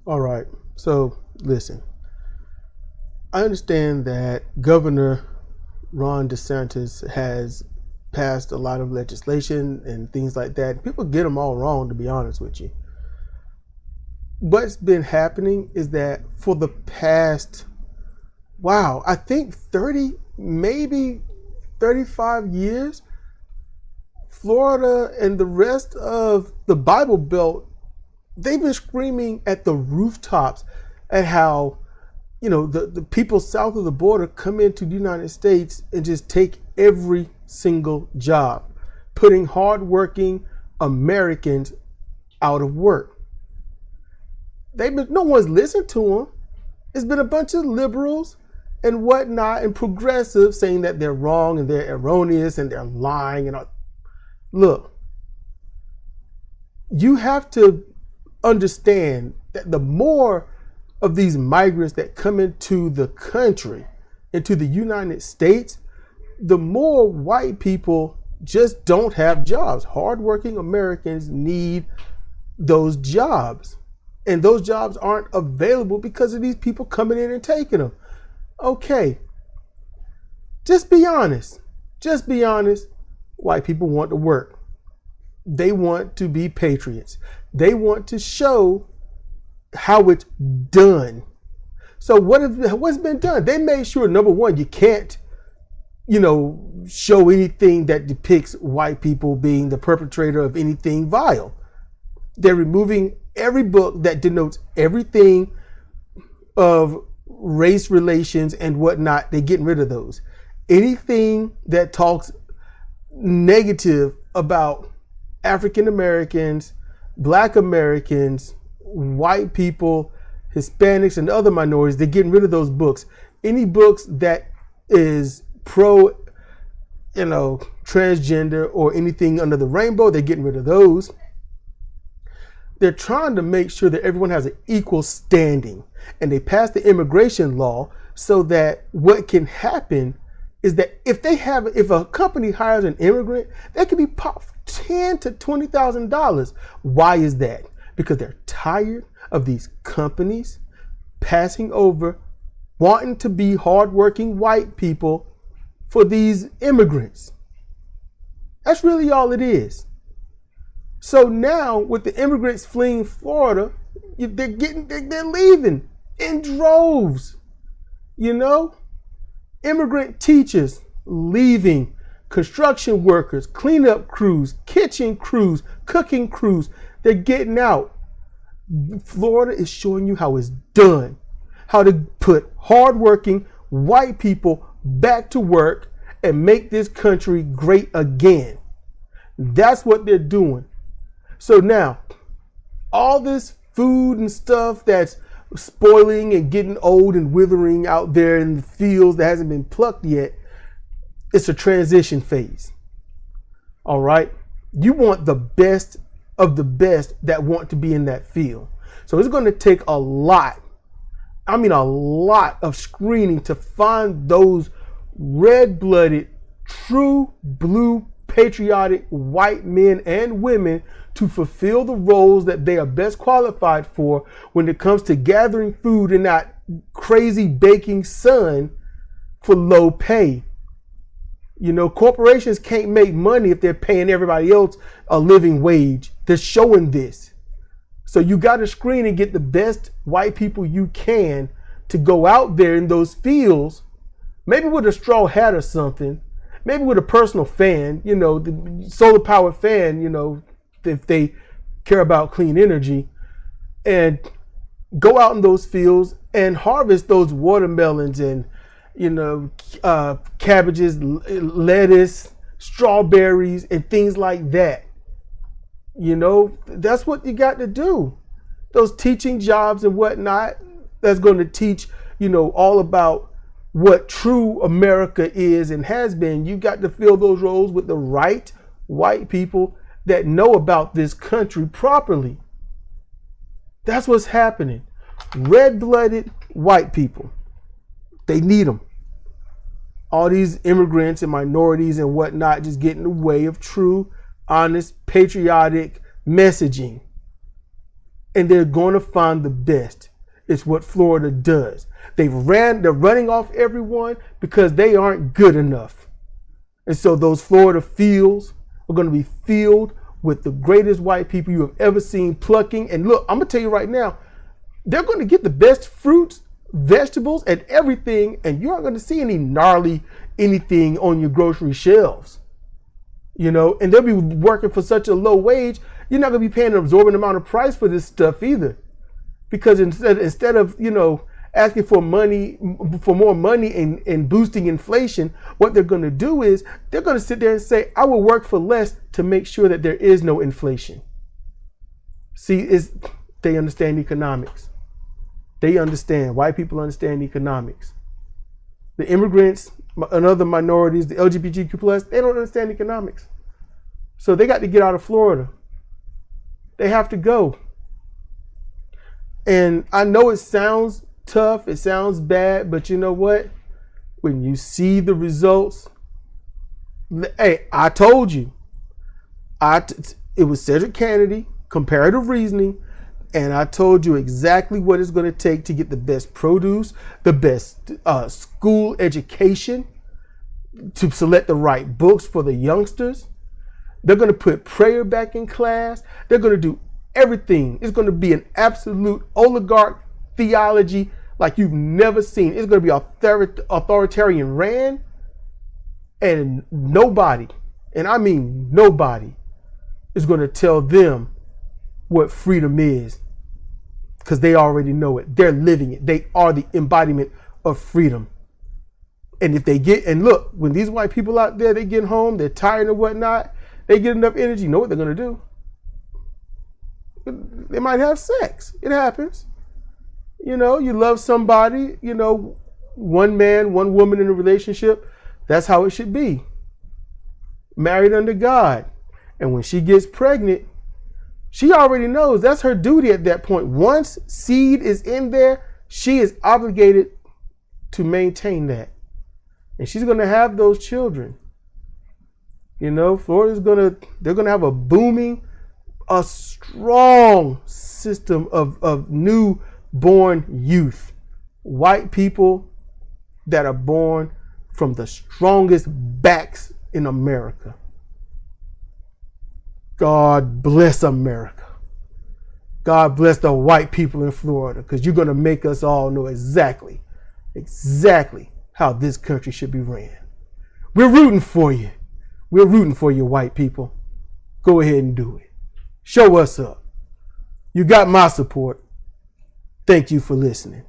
All right. So listen, I understand that Governor Ron DeSantis has passed a lot of legislation and things like that. People get them all wrong, to be honest with you. What's been happening is that for the past, I think 30, maybe 35 years, Florida and the rest of the Bible Belt, they've been screaming at the rooftops at how, the people south of the border come into the United States and just take every single job, putting hardworking Americans out of work. No one's listened to them. It's been a bunch of liberals and whatnot and progressives saying that they're wrong and they're erroneous and they're lying and all. Look, you have to understand that the more of these migrants that come into the country, into the United States, the more white people just don't have jobs. Hardworking Americans need those jobs. And those jobs aren't available because of these people coming in and taking them. Okay. Just be honest. Just be honest. White people want to work. They want to be patriots. They want to show how it's done. So what's been done? They made sure, number one, you can't, show anything that depicts white people being the perpetrator of anything vile. They're removing every book that denotes everything of race relations and whatnot. They're getting rid of those. Anything that talks negative about African Americans, Black Americans, white people, Hispanics, and other minorities, they're getting rid of those books. Any books that is pro, transgender or anything under the rainbow, they're getting rid of those. They're trying to make sure that everyone has an equal standing. And they passed the immigration law so that what can happen is that if a company hires an immigrant, they could be popped $10,000 to $20,000. Why is that? Because they're tired of these companies passing over, wanting to be hardworking white people for these immigrants. That's really all it is. So now with the immigrants fleeing Florida, they're leaving in droves. Immigrant teachers leaving, construction workers, cleanup crews, kitchen crews, cooking crews, they're getting out. Florida is showing you how it's done, how to put hardworking white people back to work and make this country great again. That's what they're doing. So now, all this food and stuff that's spoiling and getting old and withering out there in the fields that hasn't been plucked yet, it's a transition phase. All right? You want the best of the best that want to be in that field. So it's going to take a lot of screening to find those red-blooded, true blue, patriotic white men and women to fulfill the roles that they are best qualified for when it comes to gathering food in that crazy baking sun for low pay. Corporations can't make money if they're paying everybody else a living wage. They're showing this. So you got to screen and get the best white people you can to go out there in those fields, maybe with a straw hat or something, maybe with a personal fan, the solar powered fan, if they care about clean energy, and go out in those fields and harvest those watermelons and, cabbages, lettuce, strawberries, and things like that. That's what you got to do. Those teaching jobs and whatnot, that's going to teach, all about what true America is and has been. You got to fill those roles with the right white people that know about this country properly. That's what's happening. Red-blooded white people. They need them. All these immigrants and minorities and whatnot just get in the way of true, honest, patriotic messaging. and they're going to find the best. It's what Florida does. They're running off everyone because they aren't good enough. And so those Florida fields are going to be filled with the greatest white people you have ever seen plucking. And look, I'm going to tell you right now, they're going to get the best fruits, vegetables, and everything, and you aren't going to see any gnarly anything on your grocery shelves. You know, and they'll be working for such a low wage, you're not going to be paying an absorbent amount of price for this stuff either. Because instead of, you know, asking for more money and boosting inflation, what they're going to do is they're going to sit there and say, I will work for less to make sure that there is no inflation. See, they understand economics. They understand. White people understand economics. The immigrants and other minorities, the LGBTQ+, they don't understand economics. So they got to get out of Florida. They have to go. And I know it sounds tough, it sounds bad, but you know what? When you see the results, hey, I told you. It was Cedric CANNADY, comparative reasoning, and I told you exactly what it's going to take to get the best produce, the best school education, to select the right books for the youngsters. They're going to put prayer back in class. They're going to do everything. It's going to be an absolute oligarch theology like you've never seen. It's going to be authoritarian ran, and nobody, and I mean nobody, is going to tell them what freedom is, because they already know it. They're living it. They are the embodiment of freedom. And if they and look, when these white people out there, they get home, they're tired and whatnot, they get enough energy, you know what they're going to do? They might have sex. It happens. You know, you love somebody, you know, one man, one woman in a relationship. That's how it should be. Married under God. And when she gets pregnant, she already knows that's her duty at that point. Once seed is in there, she is obligated to maintain that. And she's going to have those children. You know, they're going to have a strong system of newborn youth. White people that are born from the strongest backs in America. God bless America. God bless the white people in Florida, because you're going to make us all know exactly how this country should be ran. We're rooting for you. We're rooting for you, white people. Go ahead and do it. Show us up. You got my support. Thank you for listening.